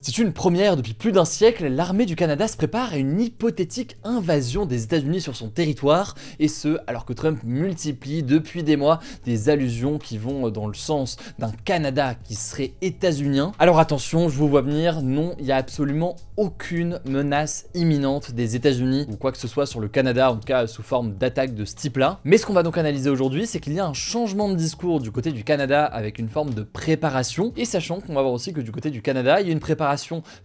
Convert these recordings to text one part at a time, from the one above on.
C'est une première depuis plus d'un siècle, l'armée du Canada se prépare à une hypothétique invasion des États-Unis sur son territoire, et ce, alors que Trump multiplie depuis des mois des allusions qui vont dans le sens d'un Canada qui serait états-unien. Alors attention, je vous vois venir, non, il n'y a absolument aucune menace imminente des États-Unis ou quoi que ce soit sur le Canada, en tout cas sous forme d'attaque de ce type-là. Mais ce qu'on va donc analyser aujourd'hui, c'est qu'il y a un changement de discours du côté du Canada avec une forme de préparation, et sachant qu'on va voir aussi que du côté du Canada, il y a une préparation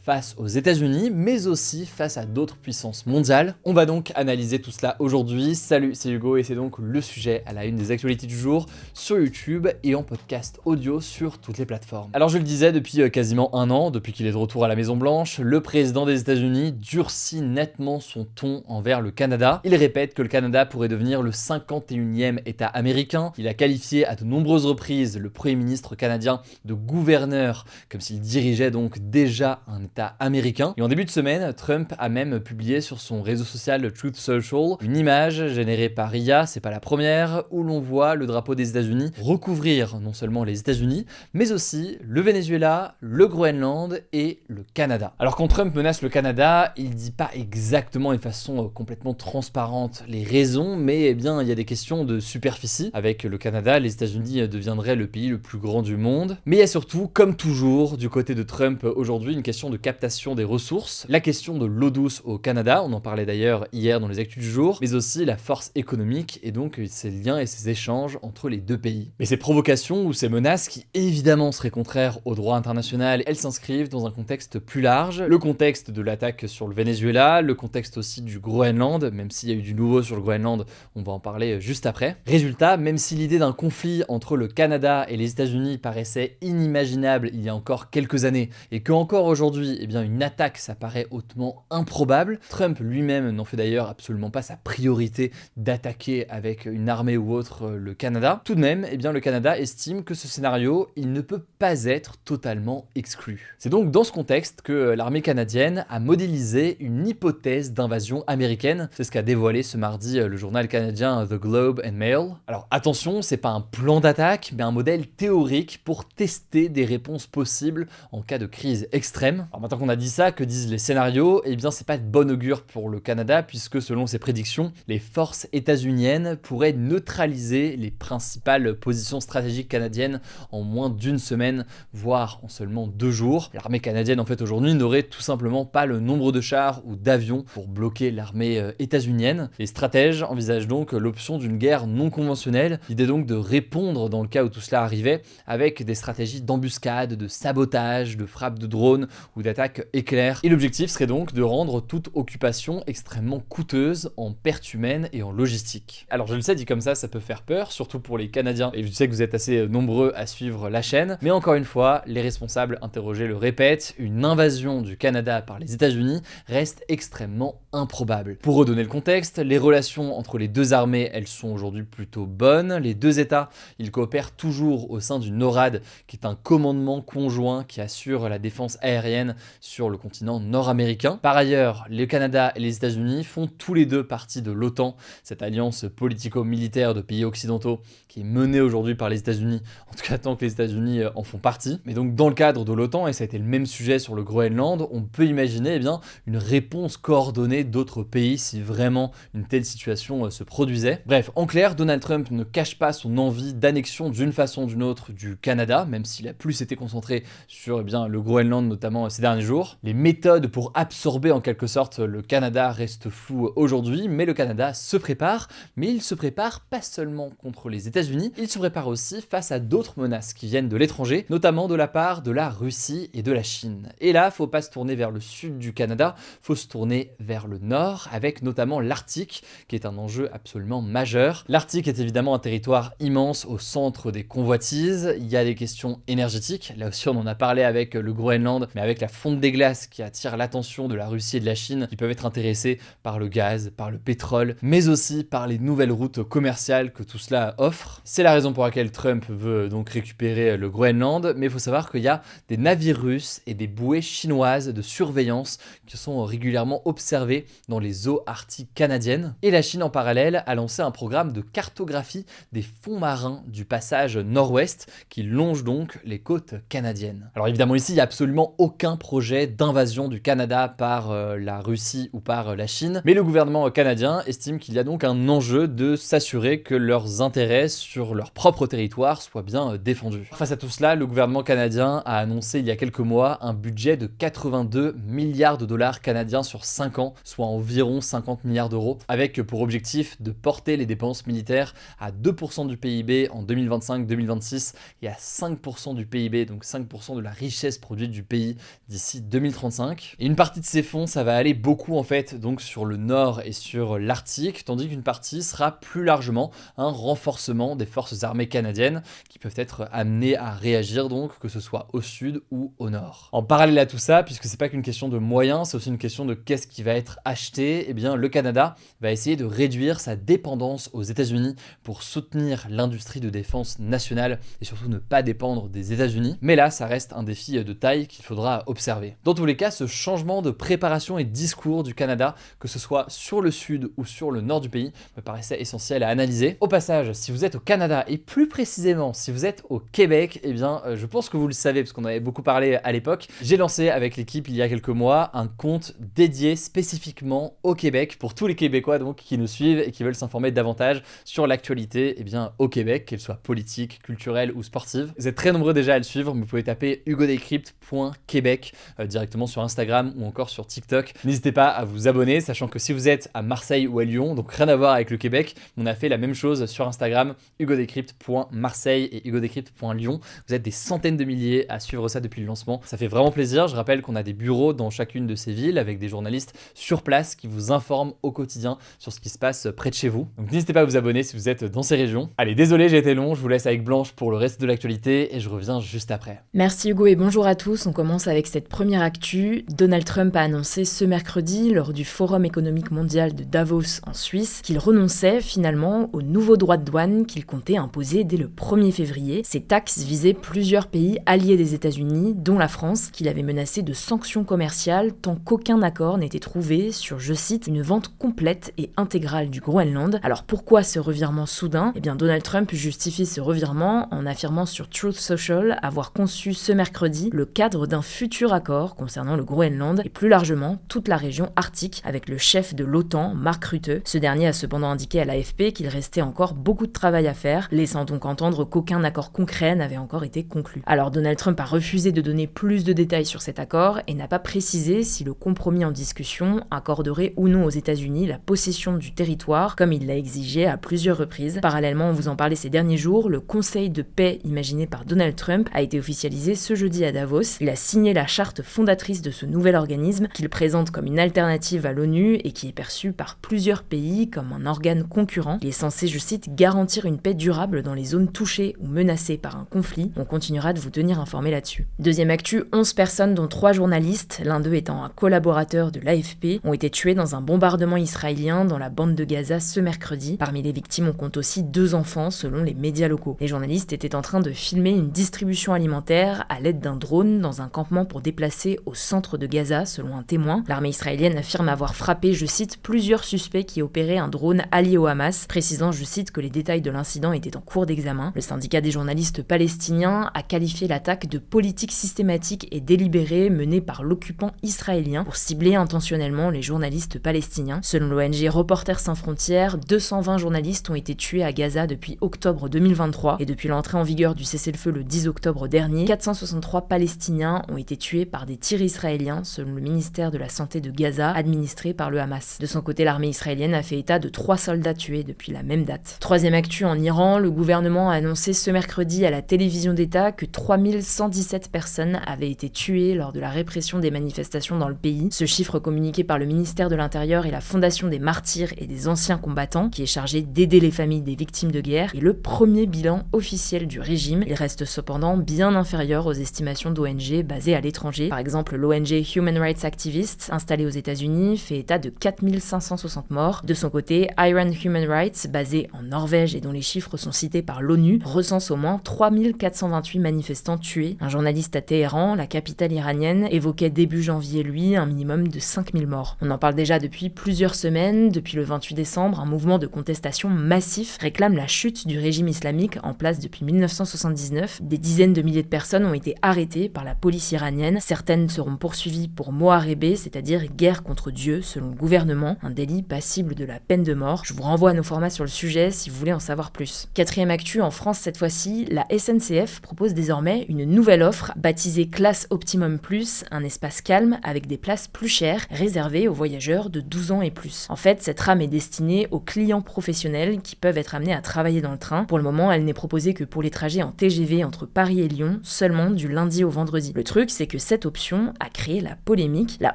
face aux États-Unis, mais aussi face à d'autres puissances mondiales. On va donc analyser tout cela aujourd'hui. Salut, c'est Hugo et c'est donc le sujet à la une des actualités du jour sur YouTube et en podcast audio sur toutes les plateformes. Alors je le disais, depuis quasiment un an, depuis qu'il est de retour à la Maison Blanche, le président des États-Unis durcit nettement son ton envers le Canada. Il répète que le Canada pourrait devenir le 51e État américain. Il a qualifié à de nombreuses reprises le Premier ministre canadien de gouverneur, comme s'il dirigeait donc déjà un État américain. Et en début de semaine, Trump a même publié sur son réseau social Truth Social une image générée par IA, c'est pas la première, où l'on voit le drapeau des États-Unis recouvrir non seulement les États-Unis, mais aussi le Venezuela, le Groenland et le Canada. Alors quand Trump menace le Canada, il dit pas exactement de façon complètement transparente les raisons, mais eh bien il y a des questions de superficie. Avec le Canada, les États-Unis deviendraient le pays le plus grand du monde. Mais il y a surtout, comme toujours, du côté de Trump aujourd'hui, une question de captation des ressources, la question de l'eau douce au Canada, on en parlait d'ailleurs hier dans les actus du jour, mais aussi la force économique et donc ces liens et ces échanges entre les deux pays. Mais ces provocations ou ces menaces qui évidemment seraient contraires au droit international, elles s'inscrivent dans un contexte plus large, le contexte de l'attaque sur le Venezuela, le contexte aussi du Groenland, même s'il y a eu du nouveau sur le Groenland, on va en parler juste après. Résultat, même si l'idée d'un conflit entre le Canada et les États-Unis paraissait inimaginable il y a encore quelques années et que encore aujourd'hui, eh bien, une attaque, ça paraît hautement improbable. Trump lui-même n'en fait d'ailleurs absolument pas sa priorité d'attaquer avec une armée ou autre le Canada. Tout de même, eh bien, le Canada estime que ce scénario, il ne peut pas être totalement exclu. C'est donc dans ce contexte que l'armée canadienne a modélisé une hypothèse d'invasion américaine. C'est ce qu'a dévoilé ce mardi le journal canadien The Globe and Mail. Alors attention, c'est pas un plan d'attaque, mais un modèle théorique pour tester des réponses possibles en cas de crise extrême. Alors maintenant qu'on a dit ça, que disent les scénarios? Eh bien c'est pas de bon augure pour le Canada puisque selon ses prédictions, les forces états-uniennes pourraient neutraliser les principales positions stratégiques canadiennes en moins d'une semaine, voire en seulement 2 jours. L'armée canadienne en fait aujourd'hui n'aurait tout simplement pas le nombre de chars ou d'avions pour bloquer l'armée états-unienne. Les stratèges envisagent donc l'option d'une guerre non conventionnelle, l'idée donc de répondre dans le cas où tout cela arrivait avec des stratégies d'embuscade, de sabotage, de frappe de drones ou d'attaques éclairs. Et l'objectif serait donc de rendre toute occupation extrêmement coûteuse en pertes humaines et en logistique. Alors je le sais, dit comme ça peut faire peur, surtout pour les Canadiens, et je sais que vous êtes assez nombreux à suivre la chaîne, mais encore une fois, les responsables interrogés le répètent, une invasion du Canada par les États-Unis reste extrêmement improbable. Pour redonner le contexte, les relations entre les deux armées, elles sont aujourd'hui plutôt bonnes. Les deux États, ils coopèrent toujours au sein du NORAD, qui est un commandement conjoint qui assure la défense aérienne sur le continent nord-américain. Par ailleurs, le Canada et les États-Unis font tous les deux partie de l'OTAN, cette alliance politico-militaire de pays occidentaux qui est menée aujourd'hui par les États-Unis, en tout cas tant que les États-Unis en font partie. Mais donc dans le cadre de l'OTAN, et ça a été le même sujet sur le Groenland, on peut imaginer une réponse coordonnée d'autres pays si vraiment une telle situation se produisait. Bref, en clair, Donald Trump ne cache pas son envie d'annexion d'une façon ou d'une autre du Canada, même s'il a plus été concentré sur le Groenland notamment ces derniers jours. Les méthodes pour absorber en quelque sorte le Canada restent floues aujourd'hui, mais le Canada se prépare, mais il se prépare pas seulement contre les États-Unis, il se prépare aussi face à d'autres menaces qui viennent de l'étranger, notamment de la part de la Russie et de la Chine. Et là, faut pas se tourner vers le sud du Canada, faut se tourner vers le nord, avec notamment l'Arctique, qui est un enjeu absolument majeur. L'Arctique est évidemment un territoire immense au centre des convoitises, il y a des questions énergétiques, là aussi on en a parlé avec le Groenland, mais avec la fonte des glaces qui attire l'attention de la Russie et de la Chine, qui peuvent être intéressés par le gaz, par le pétrole, mais aussi par les nouvelles routes commerciales que tout cela offre. C'est la raison pour laquelle Trump veut donc récupérer le Groenland, mais il faut savoir qu'il y a des navires russes et des bouées chinoises de surveillance qui sont régulièrement observées dans les eaux arctiques canadiennes. Et la Chine en parallèle a lancé un programme de cartographie des fonds marins du passage nord-ouest qui longe donc les côtes canadiennes. Alors évidemment ici, il n'y a absolument absolument aucun projet d'invasion du Canada par la Russie ou par la Chine, mais le gouvernement canadien estime qu'il y a donc un enjeu de s'assurer que leurs intérêts sur leur propre territoire soient bien défendus. Face à tout cela, le gouvernement canadien a annoncé il y a quelques mois un budget de 82 milliards de dollars canadiens sur 5 ans, soit environ 50 milliards d'euros, avec pour objectif de porter les dépenses militaires à 2% du PIB en 2025-2026 et à 5% du PIB, donc 5% de la richesse produite du pays d'ici 2035. Et une partie de ces fonds, ça va aller beaucoup en fait donc sur le nord et sur l'Arctique, tandis qu'une partie sera plus largement un renforcement des forces armées canadiennes qui peuvent être amenées à réagir donc, que ce soit au sud ou au nord. En parallèle à tout ça, puisque c'est pas qu'une question de moyens, c'est aussi une question de qu'est-ce qui va être acheté, eh bien le Canada va essayer de réduire sa dépendance aux États-Unis pour soutenir l'industrie de défense nationale et surtout ne pas dépendre des États-Unis. Mais là, ça reste un défi de taille qu'il faudra observer. Dans tous les cas, ce changement de préparation et discours du Canada, que ce soit sur le sud ou sur le nord du pays, me paraissait essentiel à analyser. Au passage, si vous êtes au Canada et plus précisément si vous êtes au Québec, eh bien je pense que vous le savez parce qu'on avait beaucoup parlé à l'époque. J'ai lancé avec l'équipe il y a quelques mois un compte dédié spécifiquement au Québec pour tous les Québécois donc qui nous suivent et qui veulent s'informer davantage sur l'actualité au Québec, qu'elle soit politique, culturelle ou sportive. Vous êtes très nombreux déjà à le suivre, mais vous pouvez taper hugodecrypt.québec directement sur Instagram ou encore sur TikTok. N'hésitez pas à vous abonner, sachant que si vous êtes à Marseille ou à Lyon, donc rien à voir avec le Québec, on a fait la même chose sur Instagram, hugodecrypt.marseille et hugodecrypt.lyon. Vous êtes des centaines de milliers à suivre ça depuis le lancement. Ça fait vraiment plaisir. Je rappelle qu'on a des bureaux dans chacune de ces villes avec des journalistes sur place qui vous informent au quotidien sur ce qui se passe près de chez vous. Donc n'hésitez pas à vous abonner si vous êtes dans ces régions. Allez, désolé, j'ai été long. Je vous laisse avec Blanche pour le reste de l'actualité et je reviens juste après. Merci Hugo et bonjour à tous. On commence avec cette première actu. Donald Trump a annoncé ce mercredi, lors du Forum économique mondial de Davos en Suisse, qu'il renonçait finalement aux nouveaux droits de douane qu'il comptait imposer dès le 1er février. Ces taxes visaient plusieurs pays alliés des États-Unis, dont la France, qu'il avait menacé de sanctions commerciales tant qu'aucun accord n'était trouvé sur, je cite, une vente complète et intégrale du Groenland. Alors pourquoi ce revirement soudain ? Eh bien Donald Trump justifie ce revirement en affirmant sur Truth Social avoir conçu ce mercredi le cadre d'un futur accord concernant le Groenland et plus largement toute la région arctique avec le chef de l'OTAN, Mark Rutte. Ce dernier a cependant indiqué à l'AFP qu'il restait encore beaucoup de travail à faire, laissant donc entendre qu'aucun accord concret n'avait encore été conclu. Alors Donald Trump a refusé de donner plus de détails sur cet accord et n'a pas précisé si le compromis en discussion accorderait ou non aux États-Unis la possession du territoire, comme il l'a exigé à plusieurs reprises. Parallèlement, on vous en parlait ces derniers jours, le Conseil de paix imaginé par Donald Trump a été officialisé ce jeudi à Davos. Il a signé la charte fondatrice de ce nouvel organisme qu'il présente comme une alternative à l'ONU et qui est perçu par plusieurs pays comme un organe concurrent. Il est censé, je cite, garantir une paix durable dans les zones touchées ou menacées par un conflit. On continuera de vous tenir informé là-dessus. Deuxième actu, 11 personnes dont 3 journalistes, l'un d'eux étant un collaborateur de l'AFP, ont été tués dans un bombardement israélien dans la bande de Gaza ce mercredi. Parmi les victimes, on compte aussi 2 enfants selon les médias locaux. Les journalistes étaient en train de filmer une distribution alimentaire à l'aide d'un drone dans un campement pour déplacer au centre de Gaza selon un témoin. L'armée israélienne affirme avoir frappé, je cite, plusieurs suspects qui opéraient un drone allié au Hamas, précisant, je cite, que les détails de l'incident étaient en cours d'examen. Le syndicat des journalistes palestiniens a qualifié l'attaque de politique systématique et délibérée menée par l'occupant israélien pour cibler intentionnellement les journalistes palestiniens. Selon l'ONG Reporters sans frontières, 220 journalistes ont été tués à Gaza depuis octobre 2023 et depuis l'entrée en vigueur du cessez-le-feu le 10 octobre dernier, 463 Palestiniens ont été tués par des tirs israéliens selon le ministère de la Santé de Gaza administré par le Hamas. De son côté, l'armée israélienne a fait état de 3 soldats tués depuis la même date. Troisième actu en Iran, le gouvernement a annoncé ce mercredi à la télévision d'État que 3117 personnes avaient été tuées lors de la répression des manifestations dans le pays. Ce chiffre communiqué par le ministère de l'Intérieur et la Fondation des martyrs et des anciens combattants, qui est chargé d'aider les familles des victimes de guerre, est le premier bilan officiel du régime. Il reste cependant bien inférieur aux estimations d'ONG basées à l'étranger. Par exemple, l'ONG Human Rights Activists, installée aux États-Unis, fait état de 4560 morts. De son côté, Iran Human Rights, basée en Norvège et dont les chiffres sont cités par l'ONU, recense au moins 3428 manifestants tués. Un journaliste à Téhéran, la capitale iranienne, évoquait début janvier, lui, un minimum de 5000 morts. On en parle déjà depuis plusieurs semaines. Depuis le 28 décembre, un mouvement de contestation massif réclame la chute du régime islamique en place depuis 1979. Des dizaines de milliers de personnes ont été arrêtées par la police police iranienne. Certaines seront poursuivies pour moharébé, c'est-à-dire guerre contre Dieu, selon le gouvernement, un délit passible de la peine de mort. Je vous renvoie à nos formats sur le sujet si vous voulez en savoir plus. Quatrième actu, en France cette fois-ci, la SNCF propose désormais une nouvelle offre baptisée Classe Optimum Plus, un espace calme avec des places plus chères réservées aux voyageurs de 12 ans et plus. En fait, cette rame est destinée aux clients professionnels qui peuvent être amenés à travailler dans le train. Pour le moment, elle n'est proposée que pour les trajets en TGV entre Paris et Lyon, seulement du lundi au vendredi. Le truc, c'est que cette option a créé la polémique. La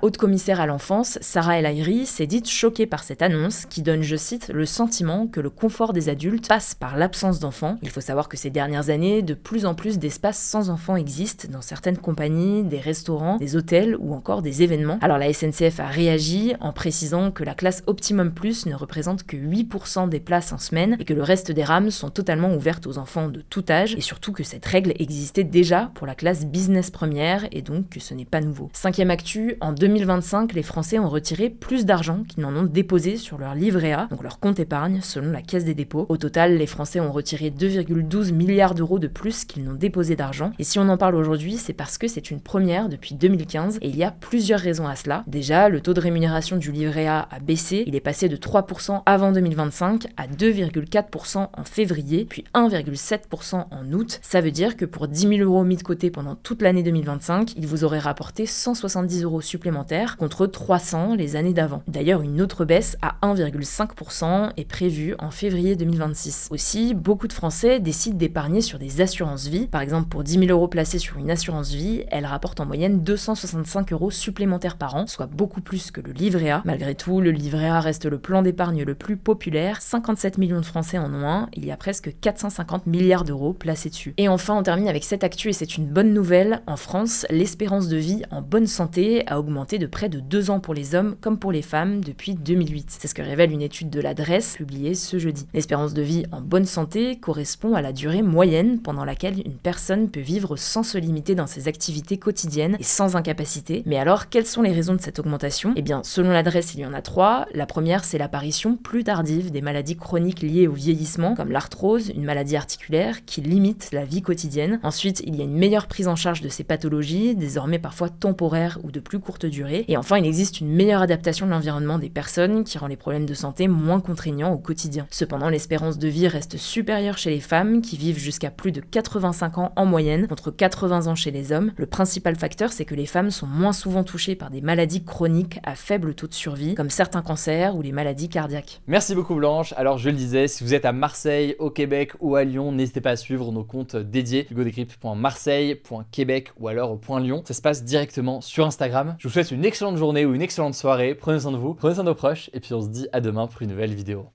haute commissaire à l'enfance, Sarah El Haïry, s'est dite choquée par cette annonce qui donne, je cite, le sentiment que le confort des adultes passe par l'absence d'enfants. Il faut savoir que ces dernières années, de plus en plus d'espaces sans enfants existent dans certaines compagnies, des restaurants, des hôtels ou encore des événements. Alors la SNCF a réagi en précisant que la classe Optimum Plus ne représente que 8% des places en semaine et que le reste des rames sont totalement ouvertes aux enfants de tout âge et surtout que cette règle existait déjà pour la classe Business Première et donc que ce n'est pas nouveau. Cinquième actu, en 2025, les Français ont retiré plus d'argent qu'ils n'en ont déposé sur leur livret A, donc leur compte épargne selon la Caisse des dépôts. Au total, les Français ont retiré 2,12 milliards d'euros de plus qu'ils n'ont déposé d'argent. Et si on en parle aujourd'hui, c'est parce que c'est une première depuis 2015 et il y a plusieurs raisons à cela. Déjà, le taux de rémunération du livret A a baissé, il est passé de 3% avant 2025 à 2,4% en février, puis 1,7% en août. Ça veut dire que pour 10 000 euros mis de côté pendant toute l'année 2025, il vous aurait rapporté 170 euros supplémentaires contre 300 les années d'avant. D'ailleurs, une autre baisse à 1,5% est prévue en février 2026. Aussi, beaucoup de Français décident d'épargner sur des assurances vie. Par exemple, pour 10 000 euros placés sur une assurance vie, elle rapporte en moyenne 265 euros supplémentaires par an, soit beaucoup plus que le livret A. Malgré tout, le livret A reste le plan d'épargne le plus populaire. 57 millions de Français en ont un. Il y a presque 450 milliards d'euros placés dessus. Et enfin, on termine avec cette actu et c'est une bonne nouvelle. En France, l'espérance de vie en bonne santé a augmenté de près de 2 ans pour les hommes comme pour les femmes depuis 2008. C'est ce que révèle une étude de l'Adresse publiée ce jeudi. L'espérance de vie en bonne santé correspond à la durée moyenne pendant laquelle une personne peut vivre sans se limiter dans ses activités quotidiennes et sans incapacité. Mais alors, quelles sont les raisons de cette augmentation ? Eh bien, selon l'Adresse, il y en a 3. La première, c'est l'apparition plus tardive des maladies chroniques liées au vieillissement, comme l'arthrose, une maladie articulaire qui limite la vie quotidienne. Ensuite, il y a une meilleure prise en charge de ces pathologies, désormais parfois temporaires ou de plus courte durée. Et enfin, il existe une meilleure adaptation de l'environnement des personnes qui rend les problèmes de santé moins contraignants au quotidien. Cependant, l'espérance de vie reste supérieure chez les femmes qui vivent jusqu'à plus de 85 ans en moyenne, contre 80 ans chez les hommes. Le principal facteur, c'est que les femmes sont moins souvent touchées par des maladies chroniques à faible taux de survie, comme certains cancers ou les maladies cardiaques. Merci beaucoup Blanche. Alors je le disais, si vous êtes à Marseille, au Québec ou à Lyon, n'hésitez pas à suivre nos comptes dédiés, hugodécrypte.marseille.québec ou alors au .lyon. Ça se passe directement sur Instagram. Je vous souhaite une excellente journée ou une excellente soirée. Prenez soin de vous, prenez soin de vos proches et puis on se dit à demain pour une nouvelle vidéo.